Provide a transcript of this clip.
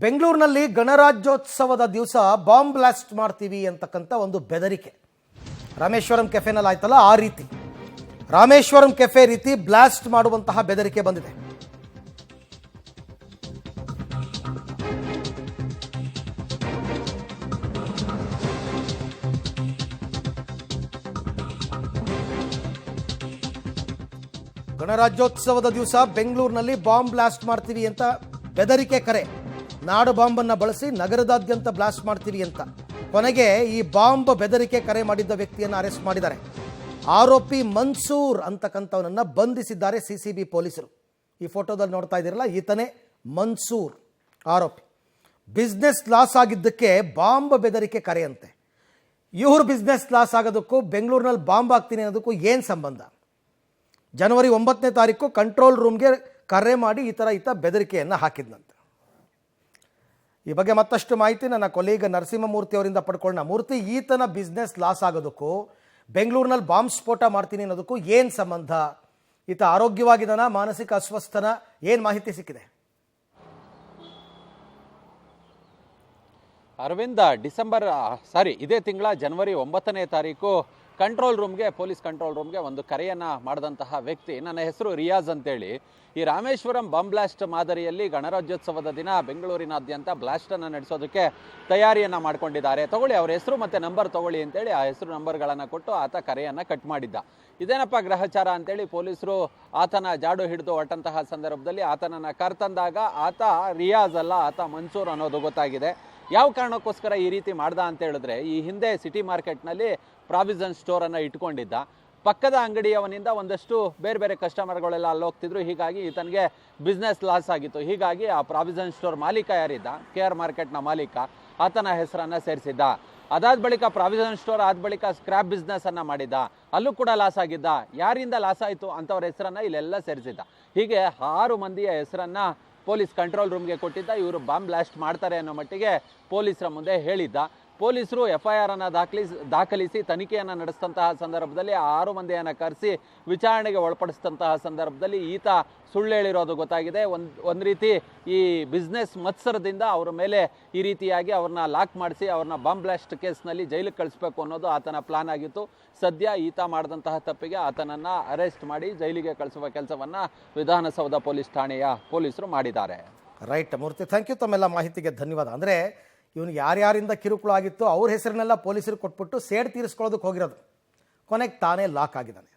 ಬೆಂಗಳೂರಿನಲ್ಲಿ ಗಣರಾಜ್ಯೋತ್ಸವದ ದಿವಸ ಬಾಂಬ್ ಬ್ಲಾಸ್ಟ್ ಮಾಡ್ತೀವಿ ಅಂತಕ್ಕಂಥ ಒಂದು ಬೆದರಿಕೆ ರಾಮೇಶ್ವರಂ ಕೆಫೆನಲ್ಲಿ ಆಯ್ತಲ್ಲ, ಆ ರೀತಿ ರಾಮೇಶ್ವರಂ ಕೆಫೆ ರೀತಿ ಬ್ಲಾಸ್ಟ್ ಮಾಡುವಂತಹ ಬೆದರಿಕೆ ಬಂದಿದೆ. ಗಣರಾಜ್ಯೋತ್ಸವದ ದಿವಸ ಬೆಂಗಳೂರಿನಲ್ಲಿ ಬಾಂಬ್ ಬ್ಲಾಸ್ಟ್ ಮಾಡ್ತೀವಿ ಅಂತ ಬೆದರಿಕೆ ಕರೆ. ನಾಡು ಬಾಂಬನ್ನು ಬಳಸಿ ನಗರದಾದ್ಯಂತ ಬ್ಲಾಸ್ಟ್ ಮಾಡ್ತೀವಿ ಅಂತ. ಕೊನೆಗೆ ಈ ಬಾಂಬ್ ಬೆದರಿಕೆ ಕರೆ ಮಾಡಿದ್ದ ವ್ಯಕ್ತಿಯನ್ನು ಅರೆಸ್ಟ್ ಮಾಡಿದ್ದಾರೆ. ಆರೋಪಿ ಮನ್ಸೂರ್ ಅಂತಕ್ಕಂಥವನನ್ನು ಬಂಧಿಸಿದ್ದಾರೆ ಸಿಸಿಬಿ ಪೊಲೀಸರು. ಈ ಫೋಟೋದಲ್ಲಿ ನೋಡ್ತಾ ಇದ್ದೀರಲ್ಲ, ಈತನೇ ಮನ್ಸೂರ್ ಆರೋಪಿ. ಬಿಸ್ನೆಸ್ ಲಾಸ್ ಆಗಿದ್ದಕ್ಕೆ ಬಾಂಬ್ ಬೆದರಿಕೆ ಕರೆ ಅಂತೆ. ಇವ್ರ ಬಿಸ್ನೆಸ್ ಲಾಸ್ ಆಗೋದಕ್ಕೂ ಬೆಂಗಳೂರಿನಲ್ಲಿ ಬಾಂಬ್ ಹಾಕ್ತೀನಿ ಅನ್ನೋದಕ್ಕೂ ಏನು ಸಂಬಂಧ? ಜನವರಿ 9ನೇ ತಾರೀಕು ಕಂಟ್ರೋಲ್ ರೂಮ್ಗೆ ಕರೆ ಮಾಡಿ ಈತ ಬೆದರಿಕೆಯನ್ನು ಹಾಕಿದ್ನಂತೆ. ಈ ಬಗ್ಗೆ ಮತ್ತಷ್ಟು ಮಾಹಿತಿ ನನ್ನ ಕೊಲೀಗ ನರಸಿಂಹಮೂರ್ತಿ ಅವರಿಂದ ಪಡ್ಕೊಳ್ಳೋಣ. ಮೂರ್ತಿ, ಈತನ ಬಿಸ್ನೆಸ್ ಲಾಸ್ ಆಗೋದಕ್ಕೂ ಬೆಂಗಳೂರಿನಲ್ಲಿ ಬಾಂಬ್ ಸ್ಫೋಟ ಮಾಡ್ತೀನಿ ಅನ್ನೋದಕ್ಕೂ ಏನು ಸಂಬಂಧ? ಈತ ಆರೋಗ್ಯವಾಗಿದ್ದಾನ, ಮಾನಸಿಕ ಅಸ್ವಸ್ಥನ? ಏನು ಮಾಹಿತಿ ಸಿಕ್ಕಿದೆ? ಅರವಿಂದ, ಇದೇ ತಿಂಗಳ ಜನವರಿ 9ನೇ ತಾರೀಕು ಪೊಲೀಸ್ ಕಂಟ್ರೋಲ್ ರೂಮ್ಗೆ ಒಂದು ಕರೆಯನ್ನು ಮಾಡಿದಂತಹ ವ್ಯಕ್ತಿ, ನನ್ನ ಹೆಸರು ರಿಯಾಜ್ ಅಂತೇಳಿ, ಈ ರಾಮೇಶ್ವರಂ ಬಾಂಬ್ ಬ್ಲಾಸ್ಟ್ ಮಾದರಿಯಲ್ಲಿ ಗಣರಾಜ್ಯೋತ್ಸವದ ದಿನ ಬೆಂಗಳೂರಿನಾದ್ಯಂತ ಬ್ಲಾಸ್ಟನ್ನು ನಡೆಸೋದಕ್ಕೆ ತಯಾರಿಯನ್ನು ಮಾಡ್ಕೊಂಡಿದ್ದಾರೆ. ತಗೊಳ್ಳಿ ಅವ್ರ ಹೆಸರು ಮತ್ತು ನಂಬರ್ ತಗೊಳ್ಳಿ ಅಂತೇಳಿ ಆ ಹೆಸರು ನಂಬರ್ಗಳನ್ನು ಕೊಟ್ಟು ಆತ ಕರೆಯನ್ನು ಕಟ್ ಮಾಡಿದ್ದ. ಇದೇನಪ್ಪ ಗ್ರಹಚಾರ ಅಂತೇಳಿ ಪೊಲೀಸರು ಆತನ ಜಾಡು ಹಿಡಿದು ಹೊರಟಂತಹ ಸಂದರ್ಭದಲ್ಲಿ ಆತನನ್ನು ಕರ್ತಂದಾಗ ಆತ ರಿಯಾಜ್ ಅಲ್ಲ, ಆತ ಮನ್ಸೂರ್ ಅನ್ನೋದು ಗೊತ್ತಾಗಿದೆ. ಯಾವ ಕಾರಣಕ್ಕೋಸ್ಕರ ಈ ರೀತಿ ಮಾಡ್ದ ಅಂತ ಹೇಳಿದ್ರೆ, ಈ ಹಿಂದೆ ಸಿಟಿ ಮಾರ್ಕೆಟ್ನಲ್ಲಿ ಪ್ರಾವಿಷನ್ ಸ್ಟೋರನ್ನು ಇಟ್ಕೊಂಡಿದ್ದ. ಪಕ್ಕದ ಅಂಗಡಿಯವನಿಂದ ಒಂದಷ್ಟು ಬೇರೆ ಬೇರೆ ಕಸ್ಟಮರ್ಗಳೆಲ್ಲ ಅಲ್ಲಿ ಹೋಗ್ತಿದ್ರು. ಹೀಗಾಗಿ ಈತನಿಗೆ ಬಿಸ್ನೆಸ್ ಲಾಸ್ ಆಗಿತ್ತು. ಹೀಗಾಗಿ ಆ ಪ್ರಾವಿಷನ್ ಸ್ಟೋರ್ ಮಾಲೀಕ ಯಾರಿದ್ದ, KR ಮಾರ್ಕೆಟ್ನ ಮಾಲೀಕ, ಆತನ ಹೆಸರನ್ನು ಸೇರಿಸಿದ್ದ. ಅದಾದ ಬಳಿಕ ಪ್ರಾವಿಷನ್ ಸ್ಟೋರ್ ಆದ ಬಳಿಕ ಸ್ಕ್ರಾಪ್ ಬಿಸ್ನೆಸ್ಸನ್ನು ಮಾಡಿದ್ದ. ಅಲ್ಲೂ ಕೂಡ ಲಾಸ್ ಆಗಿದ್ದ. ಯಾರಿಂದ ಲಾಸ್ ಆಯಿತು ಅಂಥವ್ರ ಹೆಸರನ್ನು ಇಲ್ಲೆಲ್ಲ ಸೇರಿಸಿದ್ದ. ಹೀಗೆ 6 ಮಂದಿಯ ಹೆಸರನ್ನು ಪೊಲೀಸ್ ಕಂಟ್ರೋಲ್ ರೂಮ್ಗೆ ಕೊಟ್ಟಿದ್ದ. ಇವರು ಬಾಂಬ್ ಬ್ಲಾಸ್ಟ್ ಮಾಡ್ತಾರೆ ಅನ್ನೋ ಮಟ್ಟಿಗೆ ಪೊಲೀಸರ ಮುಂದೆ ಹೇಳಿದ್ದ. ಪೊಲೀಸರು FIR ಅನ್ನು ದಾಖಲಿಸಿ ತನಿಖೆಯನ್ನು ನಡೆಸಿದಂತಹ ಸಂದರ್ಭದಲ್ಲಿ 6 ಮಂದಿಯನ್ನು ಕರೆಸಿ ವಿಚಾರಣೆಗೆ ಒಳಪಡಿಸಿದಂತಹ ಸಂದರ್ಭದಲ್ಲಿ ಈತ ಸುಳ್ಳು ಹೇಳಿರೋದು ಗೊತ್ತಾಗಿದೆ. ಒಂದು ರೀತಿ ಈ ಬಿಸ್ನೆಸ್ ಮತ್ಸರದಿಂದ ಅವರ ಮೇಲೆ ಈ ರೀತಿಯಾಗಿ ಅವ್ರನ್ನ ಲಾಕ್ ಮಾಡಿಸಿ ಅವ್ರನ್ನ ಬಾಂಬ್ ಬ್ಲಾಸ್ಟ್ ಕೇಸ್ನಲ್ಲಿ ಜೈಲಿಗೆ ಕಳಿಸ್ಬೇಕು ಅನ್ನೋದು ಆತನ ಪ್ಲಾನ್ ಆಗಿತ್ತು. ಸದ್ಯ ಈತ ಮಾಡಿದಂತಹ ತಪ್ಪಿಗೆ ಆತನನ್ನು ಅರೆಸ್ಟ್ ಮಾಡಿ ಜೈಲಿಗೆ ಕಳಿಸುವ ಕೆಲಸವನ್ನು ವಿಧಾನಸೌಧ ಪೊಲೀಸ್ ಠಾಣೆಯ ಪೊಲೀಸರು ಮಾಡಿದ್ದಾರೆ. Right Murthy, thank you. ತಮ್ಮೆಲ್ಲ ಮಾಹಿತಿಗೆ ಧನ್ಯವಾದ. ಅಂದರೆ ಇವನು ಯಾರ್ಯಾರಿಂದ ಕಿರುಕುಳ ಆಗಿತ್ತು ಅವ್ರ ಹೆಸರನ್ನೆಲ್ಲ ಪೊಲೀಸರು ಕೊಟ್ಬಿಟ್ಟು ಸೇಡ್ ತೀರಿಸ್ಕೊಳ್ಳೋದಕ್ಕೆ ಹೋಗಿರೋದು, ಕೊನೆಗೆ ತಾನೇ ಲಾಕ್ ಆಗಿದ್ದಾನೆ.